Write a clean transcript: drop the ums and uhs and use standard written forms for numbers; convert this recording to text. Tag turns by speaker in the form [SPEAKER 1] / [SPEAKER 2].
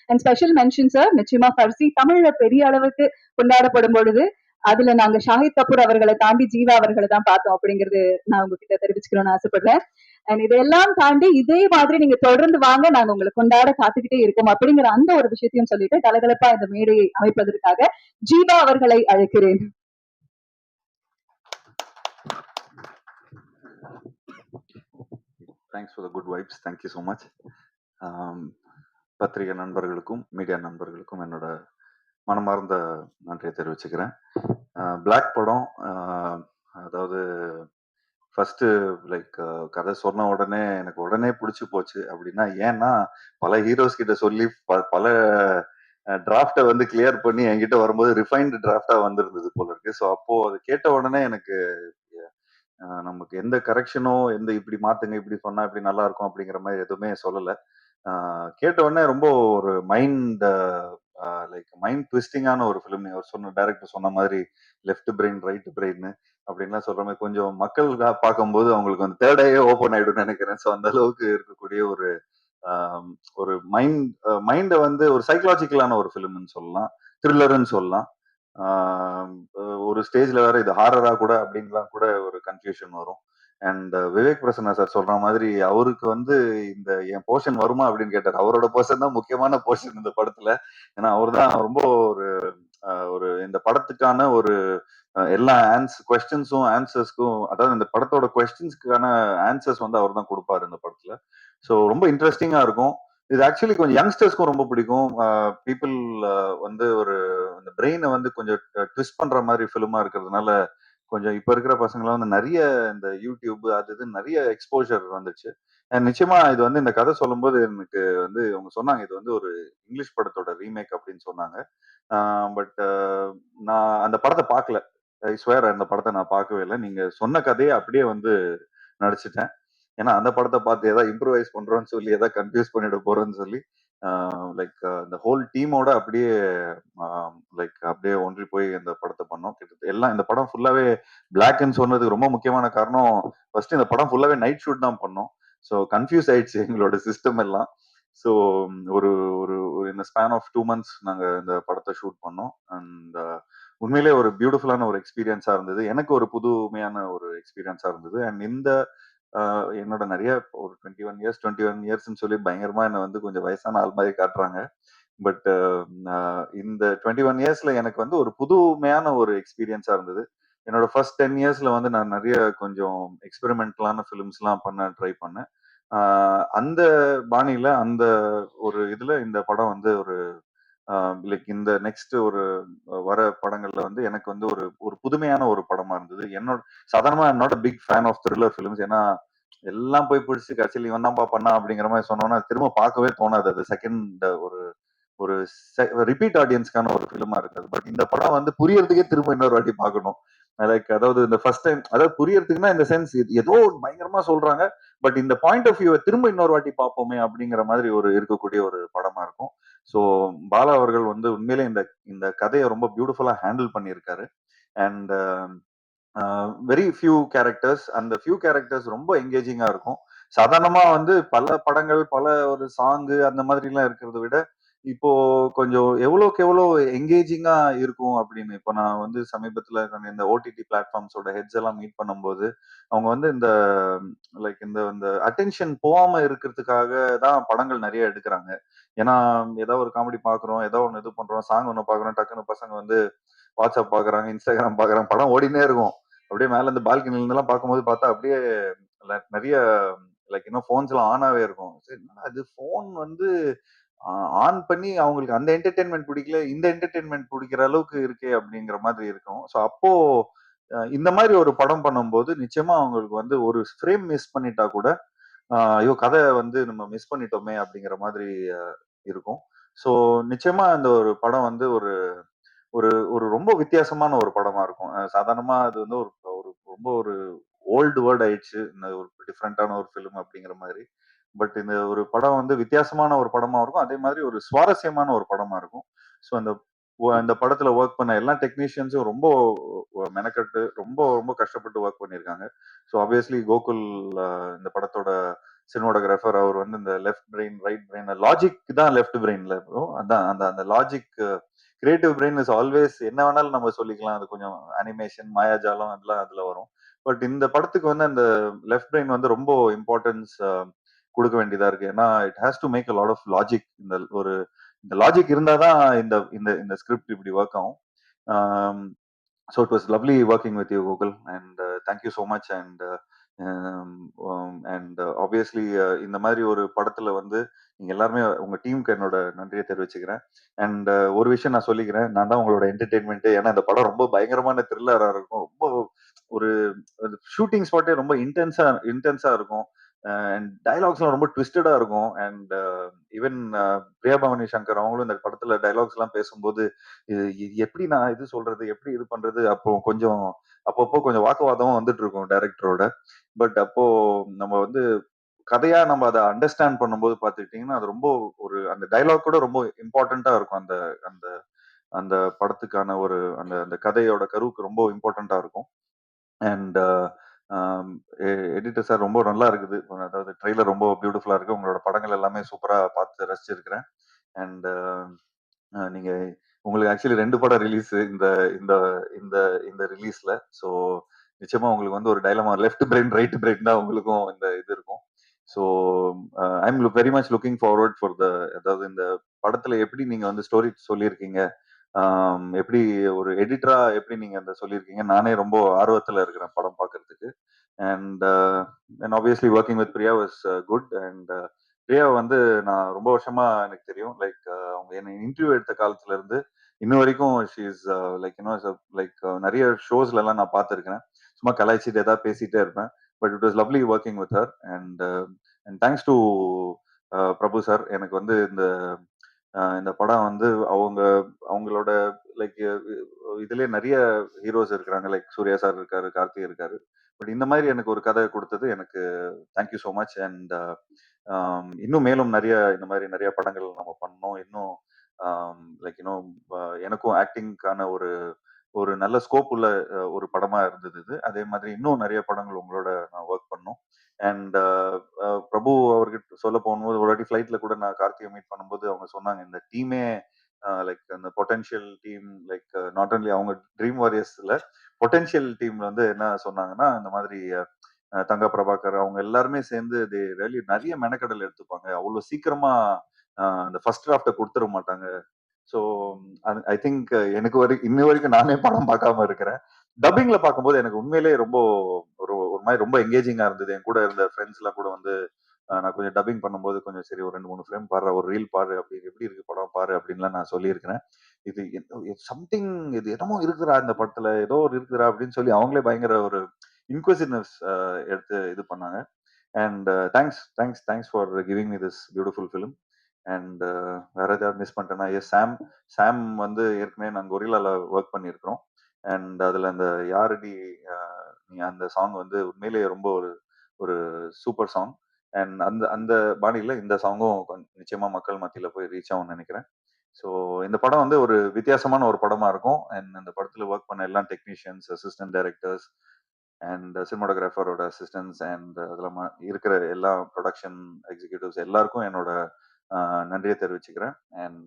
[SPEAKER 1] And special mention sir, நிச்சயமா ஃபர்சி தமிழ்ல பெரிய அளவுக்கு கொண்டாடப்படும் பொழுது அதுல நாங்க ஷாஹித் கபூர் அவர்களை தாண்டி ஜீவா அவர்களை தான் பார்த்தோம் அப்படிங்கிறது நான் உங்ககிட்ட தெரிவிச்சுக்கணும்னு ஆசைப்படுறேன். அண்ட் இதெல்லாம் தாண்டி இதே மாதிரி நீங்க தொடர்ந்து வாங்க, நாங்க உங்களை கொண்டாட காத்துக்கிட்டே இருக்கோம் அப்படிங்கிற அந்த ஒரு விஷயத்தையும் சொல்லிட்டு கலகலப்பா இந்த மேடையை அமைப்பதற்காக ஜீவா அவர்களை அழைக்கிறேன்.
[SPEAKER 2] Thanks for the good vibes. Thank you so much. பத்திரிகை நண்பர்களுக்கும் மீடியா நண்பர்களுக்கும் என்னோட மனமார்ந்த நன்றியை தெரிவிச்சுக்கிறேன். பிளாக் படம், அதாவது ஃபர்ஸ்ட் லைக் கதை சொன்ன உடனே எனக்கு உடனே பிடிச்சி போச்சு. அப்படின்னா ஏன்னா பல ஹீரோஸ் கிட்ட சொல்லி பல டிராஃப்டை வந்து கிளியர் பண்ணி என்கிட்ட வரும்போது ரிஃபைன்டு டிராஃப்டா வந்திருந்தது போல இருக்கு. ஸோ அப்போ அது கேட்ட உடனே எனக்கு நமக்கு எந்த கரெக்ஷனோ எந்த இப்படி மாத்துங்க இப்படி சொன்னா இப்படி நல்லா இருக்கும் அப்படிங்கிற மாதிரி எதுவுமே சொல்லலை. கேட்ட உடனே ரொம்ப ஒரு மைண்ட் ட்விஸ்டிங்கான ஒரு ஃபிலிம். அவர் சொன்ன டைரக்டர் சொன்ன மாதிரி லெஃப்ட் பிரெயின் ரைட் பிரெயின் அப்படின்லாம் சொல்ற மாதிரி கொஞ்சம் மக்கள் பார்க்கும்போது அவங்களுக்கு வந்து தேர்ட் ஐயே ஓப்பன் ஆயிடும் நினைக்கிறேன். ஸோ அந்த அளவுக்கு இருக்கக்கூடிய ஒரு ஒரு மைண்டை வந்து ஒரு சைக்கலாஜிக்கலான ஒரு ஃபிலிம்னு சொல்லலாம், த்ரில்லர்னு சொல்லலாம். ஒரு ஸ்டேஜ்ல வேற இது ஹாரரா கூட அப்படின்லாம் கூட ஒரு கன்ஃபியூஷன் வரும். அண்ட் விவேக் பிரசன்னா சார் சொல்ற மாதிரி அவருக்கு வந்து இந்த என் போர்ஷன் வருமா அப்படின்னு கேட்டார். அவரோட போர்ஷன் தான் முக்கியமான போர்ஷன் இந்த படத்துல. ஏன்னா அவர் தான் ரொம்ப ஒரு ஒரு இந்த படத்துக்கான ஒரு எல்லா கொஸ்டின்ஸும் ஆன்சர்ஸ்க்கும், அதாவது இந்த படத்தோட கொஸ்டின்ஸ்க்கான ஆன்சர்ஸ் வந்து அவர் தான் கொடுப்பாரு இந்த படத்துல. ஸோ ரொம்ப இன்ட்ரெஸ்டிங்கா இருக்கும். இது ஆக்சுவலி கொஞ்சம் யங்ஸ்டர்ஸ்க்கும் ரொம்ப பிடிக்கும். பீப்புள் வந்து ஒரு இந்த பிரெயினை வந்து கொஞ்சம் ட்விஸ்ட் பண்ற மாதிரி ஃபிலிமா இருக்கிறதுனால கொஞ்சம் இப்ப இருக்கிற பசங்களாம் வந்து நிறைய இந்த யூடியூப் அது இது நிறைய எக்ஸ்போஜர் வந்துச்சு. நிச்சயமா இது வந்து இந்த கதை சொல்லும்போது எனக்கு வந்து அவங்க சொன்னாங்க இது வந்து ஒரு இங்கிலீஷ் படத்தோட ரீமேக் அப்படின்னு சொன்னாங்க. பட் நான் அந்த படத்தை பார்க்கல. ஐ ஸ்வேர் அந்த படத்தை நான் பார்க்கவே இல்லை. நீங்க சொன்ன கதையை அப்படியே வந்து நடிச்சிட்டேன். ஏன்னா அந்த படத்தை பார்த்து ஏதாவது இம்ப்ரூவைஸ் பண்றோம்னு சொல்லி ஏதாவது கன்ஃபியூஸ் பண்ணிட போறோம்னு சொல்லி லைக் இந்த ஹோல் டீமோட அப்படியே அப்படியே ஒன்றி போய் இந்த படத்தை பண்ணோம். கிட்டத்தட்ட எல்லாம் இந்த படம் ஃபுல்லாவே பிளாக்ன்னு சொன்னதுக்கு ரொம்ப முக்கியமான காரணம், ஃபர்ஸ்ட் இந்த படம் ஃபுல்லாவே நைட் ஷூட் தான் பண்ணோம். ஸோ கன்ஃபியூஸ் ஆயிடுச்சு எங்களோட சிஸ்டம் எல்லாம். ஸோ ஒரு ஒரு இந்த ஸ்பேன் ஆஃப் 2 months நாங்கள் இந்த படத்தை ஷூட் பண்ணோம். அண்ட் உண்மையிலே ஒரு பியூட்டிஃபுல்லான ஒரு எக்ஸ்பீரியன்ஸா இருந்தது. எனக்கு ஒரு புதுமையான ஒரு எக்ஸ்பீரியன்ஸா இருந்தது. அண்ட் இந்த என்னோட நிறைய ஒரு 21 இயர்ஸ்ன்னு சொல்லி பயங்கரமா என்ன வந்து கொஞ்சம் வயசான ஆள் மாதிரி காட்டுறாங்க. பட் இந்த 21 இயர்ஸ்ல எனக்கு வந்து ஒரு புதுமையான ஒரு எக்ஸ்பீரியன்ஸா இருந்தது. என்னோட ஃபர்ஸ்ட் 10 இயர்ஸ்ல வந்து நான் நிறைய கொஞ்சம் எக்ஸ்பெரிமெண்டலான ஃபிலிம்ஸ்லாம் பண்ண ட்ரை பண்ணேன். அந்த பாணியில அந்த ஒரு இதுல இந்த படம் வந்து ஒரு லைக் இந்த நெக்ஸ்ட் ஒரு வர படங்கள்ல வந்து எனக்கு வந்து ஒரு ஒரு புதுமையான ஒரு படமா இருந்தது. என்னோட சாதாரணமா I'm not a big fan of thriller films. ஏன்னா எல்லாம் போய் பிடிச்சி கடைசியில் இவன் தான்ப்பா பண்ணா அப்படிங்கிற மாதிரி சொன்னோன்னா திரும்ப பார்க்கவே தோணாது. அது செகண்ட் ஒரு ஒரு ரிப்பீட் ஆடியன்ஸ்க்கான ஒரு ஃபிலிமா இருக்காது. பட் இந்த படம் வந்து புரியறதுக்கே திரும்ப இன்னொரு வாட்டி பார்க்கணும். லைக் அதாவது இந்த ஃபர்ஸ்ட் டைம் அதாவது புரியறதுக்குன்னா இந்த சென்ஸ் ஏதோ பயங்கரமா சொல்றாங்க. பட் இந்த பாயிண்ட் ஆஃப் வியூவை திரும்ப இன்னொரு வாட்டி பார்ப்போமே அப்படிங்கிற மாதிரி ஒரு இருக்கக்கூடிய ஒரு படமா இருக்கும். ஸோ பாலா அவர்கள் வந்து உண்மையிலே இந்த இந்த கதையை ரொம்ப பியூட்டிஃபுல்லா ஹேண்டில் பண்ணியிருக்காரு. அண்ட் வெரி ஃபியூ கேரக்டர்ஸ், அந்த ஃபியூ கேரக்டர்ஸ் ரொம்ப என்கேஜிங்கா இருக்கும். சாதாரணமா வந்து பல படங்கள் பல ஒரு சாங்கு அந்த மாதிரி எல்லாம் இருக்கிறத விட இப்போ கொஞ்சம் எவ்வளோக்கு எவ்வளோ என்கேஜிங்கா இருக்கும் அப்படின்னு இப்போ நான் வந்து சமீபத்துல இந்த ஓடிடி பிளாட்ஃபார்ம்ஸோட ஹெட்ஸ் எல்லாம் மீட் பண்ணும்போது அவங்க வந்து இந்த லைக் இந்த இந்த அட்டென்ஷன் போகாம இருக்கிறதுக்காக தான் படங்கள் நிறைய எடுக்கிறாங்க. ஏன்னா ஏதோ ஒரு காமெடி பாக்குறோம், ஏதோ ஒன்று இது பண்றோம், சாங் ஒன்று பாக்குறோம், டக்குன்னு பசங்க வந்து வாட்ஸ்அப் பாக்குறாங்க, இன்ஸ்டாகிராம் பாக்குறாங்க, படம் ஓடினே இருக்கும். அப்படியே மேல இருந்து பால்கனில இருந்தெல்லாம் பார்க்கும்போது பார்த்தா அப்படியே நிறைய லைக் இன்னும் போன்ஸ் எல்லாம் ஆனாவே இருக்கும். சரி அது போன் வந்து ஆன் பண்ணி அவங்களுக்கு அந்த என்டர்டெயின்மெண்ட் பிடிக்கல, இந்த என்டர்டெயின்மெண்ட் பிடிக்கிற அளவுக்கு இருக்கே அப்படிங்கிற மாதிரி இருக்கும். ஸோ அப்போ இந்த மாதிரி ஒரு படம் பண்ணும்போது நிச்சயமா அவங்களுக்கு வந்து ஒரு ஃப்ரேம் மிஸ் பண்ணிட்டா கூட ஐயோ கதை வந்து நம்ம மிஸ் பண்ணிட்டோமே அப்படிங்கிற மாதிரி இருக்கும். ஸோ நிச்சயமா இந்த ஒரு படம் வந்து ஒரு ஒரு ஒரு ரொம்ப வித்தியாசமான ஒரு படமா இருக்கும். சாதாரணமா அது வந்து ஒரு ஒரு ரொம்ப ஒரு ஓல்டு வேர்ட் ஆயிடுச்சு. இந்த ஒரு டிஃப்ரெண்டான ஒரு ஃபிலிம் அப்படிங்கிற மாதிரி. பட் இந்த ஒரு படம் வந்து வித்தியாசமான ஒரு படமா இருக்கும். அதே மாதிரி ஒரு சுவாரஸ்யமான ஒரு படமா இருக்கும். ஸோ அந்த படத்துல ஒர்க் பண்ண எல்லா டெக்னீஷியன்ஸும் ரொம்ப மெனக்கட்டு ரொம்ப ரொம்ப கஷ்டப்பட்டு ஒர்க் பண்ணியிருக்காங்க. ஸோ ஆப்வியஸ்லி கோகுல் இந்த படத்தோட சினிமாட்டோகிராஃபர் அவர் வந்து இந்த left brain right brain logic தான் லெஃப்ட் பிரெயின்ல அதான் அந்த அந்த logic creative brain is always என்ன வேணாலும் நம்ம சொல்லிக்கலாம். அது கொஞ்சம் அனிமேஷன் மாயாஜாலம் அதெல்லாம் அதுல வரும். பட் இந்த படத்துக்கு வந்து அந்த லெஃப்ட் பிரெயின் வந்து ரொம்ப இம்பார்ட்டன்ஸ் கொடுக்க வேண்டியதா இருக்கு. ஏன்னா it has to make a lot of logic. இந்த லாஜிக் இருந்தாதான் இந்த இந்த இந்த ஸ்கிரிப்ட் இப்படி ஒர்க் ஆகும். So it was lovely working with you, Google, and thank you so much. And obviously இந்த மாதிரி ஒரு படத்துல வந்து நீங்க எல்லாருமே உங்க டீமுக்கு என்னோட நன்றியை தெரிவிச்சுக்கிறேன். அண்ட் ஒரு விஷயம் நான் சொல்லிக்கிறேன், நான் தான் உங்களோட என்டர்டெயின்மெண்ட். ஏன்னா இந்த படம் ரொம்ப பயங்கரமான த்ரில்லரா இருக்கும். ரொம்ப ஒரு ஷூட்டிங் ஸ்பாட்டே ரொம்ப இன்டென்ஸா இருக்கும். அண்ட் டயலாக்ஸ்லாம் ரொம்ப ட்விஸ்டடா இருக்கும். அண்ட் ஈவன் பிரியா பவானி சங்கர் அவங்களும் இந்த படத்துல டயலாக்ஸ் எல்லாம் பேசும்போது இது எப்படி நான் இது சொல்றது, எப்படி இது பண்றது, அப்போ கொஞ்சம் அப்பப்போ கொஞ்சம் வாக்குவாதமும் வந்துட்டு இருக்கும் டைரக்டரோட. பட் அப்போ நம்ம வந்து கதையா நம்ம அதை அண்டர்ஸ்டாண்ட் பண்ணும்போது பாத்துக்கிட்டீங்கன்னா அது ரொம்ப ஒரு அந்த டைலாக் கூட ரொம்ப இம்பார்ட்டண்டா இருக்கும். அந்த அந்த அந்த படத்துக்கான ஒரு அந்த அந்த கதையோட கருவுக்கு ரொம்ப இம்பார்ட்டண்டா இருக்கும். அண்ட் எடிட்டர் சார் ரொம்ப நல்லா இருக்குது. அதாவது ட்ரெய்லர் ரொம்ப பியூட்டிஃபுல்லா இருக்கு. உங்களோட படங்கள் எல்லாமே சூப்பரா பார்த்து ரசிச்சிருக்கிறேன். அண்ட் நீங்க உங்களுக்கு ஆக்சுவலி 2 படம் ரிலீஸ் இந்த இந்த இந்த இந்த ரிலீஸ்ல. ஸோ நிச்சயமா உங்களுக்கு வந்து ஒரு dilemma left brain, right brain தான் உங்களுக்கும் இந்த இது இருக்கும். So I am very much looking forward for அதாவது இந்த படத்துல எப்படி நீங்க வந்து ஸ்டோரி சொல்லியிருக்கீங்க, எப்படி ஒரு எடிட்டரா எப்படி நீங்க அந்த சொல்லியிருக்கீங்க, நானே ரொம்ப ஆர்வத்துல இருக்கிறேன் படம் பார்க்கறதுக்கு. And and obviously working with Priya was good. And Priya வந்து நான் ரொம்ப வருஷமா எனக்கு தெரியும். லைக் அவங்க என்ன இன்டர்வியூ எடுத்த காலத்துல இருந்து இன்ன வரைக்கும் ஷீ இஸ் லைக் லைக் நிறைய ஷோஸ்ல எல்லாம் நான் பார்த்துருக்கேன். சும்மா கலாய்ச்சிட்டு ஏதாவது பேசிட்டே இருப்பேன். But it was lovely working with her. And and thanks to Prabhu sir. எனக்கு வந்து இந்த படம் வந்து அவங்களோட லைக் இதுலயே நிறைய ஹீரோஸ் இருக்கிறாங்க. லைக் சூர்யா சார் இருக்காரு, கார்த்திக் இருக்காரு. பட் இந்த மாதிரி எனக்கு ஒரு கதை கொடுத்தது எனக்கு தேங்க்யூ ஸோ மச். அண்ட் இன்னும் மேலும் நிறைய இந்த மாதிரி நிறைய படங்கள் நம்ம பண்ணோம். இன்னும் லைக் இன்னும் எனக்கும் ஆக்டிங்கான ஒரு ஒரு நல்ல ஸ்கோப் உள்ள ஒரு படமா இருந்தது இது. அதே மாதிரி இன்னும் நிறைய படங்கள் உங்களோட நான் ஒர்க் பண்ணோம். அண்ட் பிரபு அவர்கிட்ட சொல்ல போகும்போது ஒரு வாட்டி ஃபிளைட்ல கூட நான் கார்த்திகை மீட் பண்ணும்போது அவங்க சொன்னாங்க இந்த டீமே லைக் அந்த potential team like not only அவங்க ட்ரீம் வாரியர்ஸ்ல பொட்டன்ஷியல் டீம் வந்து என்ன சொன்னாங்கன்னா இந்த மாதிரி தங்க பிரபாகர் அவங்க எல்லாருமே சேர்ந்து நிறைய மெனக்கடல் எடுத்துப்பாங்க. அவ்வளவு சீக்கிரமா அந்த ஃபர்ஸ்ட் டிராஃப்ட கொடுத்துட மாட்டாங்க. ஸோ ஐ திங்க் எனக்கு இன்ன வரைக்கும் நானே படம் பார்க்காம இருக்கிறேன். டப்பிங்ல பார்க்கும்போது எனக்கு உண்மையிலேயே ரொம்ப ஒரு மாதிரி ரொம்ப எங்கேஜிங்கா இருந்தது. என் கூட இருந்த ஃப்ரெண்ட்ஸ் எல்லாம் கூட வந்து நான் கொஞ்சம் டப்பிங் பண்ணும்போது கொஞ்சம் சரி ஒரு 2 3 ஃப்ரேம் பாரு, ஒரு ரீல் பாரு, அப்படி எப்படி இருக்கு படம் பாரு அப்படின்லாம் நான் சொல்லியிருக்கிறேன். இது சம்திங் இது என்னமோ இருக்குறா இந்த படத்துல ஏதோ ஒரு இருக்குறா அப்படின்னு சொல்லி அவங்களே பயங்கர ஒரு இன்க்வசிவ்னஸ் எடுத்து இது பண்ணாங்க. And thanks for giving me this beautiful film. And வேற ஏதாவது மிஸ் பண்ணிட்டேன்னா எஸ் சாம் வந்து ஏற்கனவே நாங்கள் கொரில்லால ஒர்க் பண்ணியிருக்கிறோம். அண்ட் அதுல அந்த யாரடி நீ அந்த சாங் வந்து உண்மையிலேயே ரொம்ப ஒரு ஒரு சூப்பர் சாங். அண்ட் அந்த அந்த பாணியில இந்த சாங்கும் நிச்சயமா மக்கள் மத்தியில போய் ரீச் ஆகும்னு நினைக்கிறேன். ஸோ இந்த படம் வந்து ஒரு வித்தியாசமான ஒரு படமா இருக்கும். அண்ட் இந்த படத்துல ஒர்க் பண்ண எல்லா டெக்னீஷியன்ஸ், அசிஸ்டன்ட் டைரக்டர்ஸ் அண்ட் சினிமாட்டோகிராஃபரோட அசிஸ்டன்ஸ் அண்ட் அதெல்லாம் இருக்கிற எல்லா ப்ரொடக்ஷன் எக்ஸிக்யூட்டிவ்ஸ் எல்லாருக்கும் என்னோட நன்றியை தெரிவிச்சுக்கிறேன். அண்ட்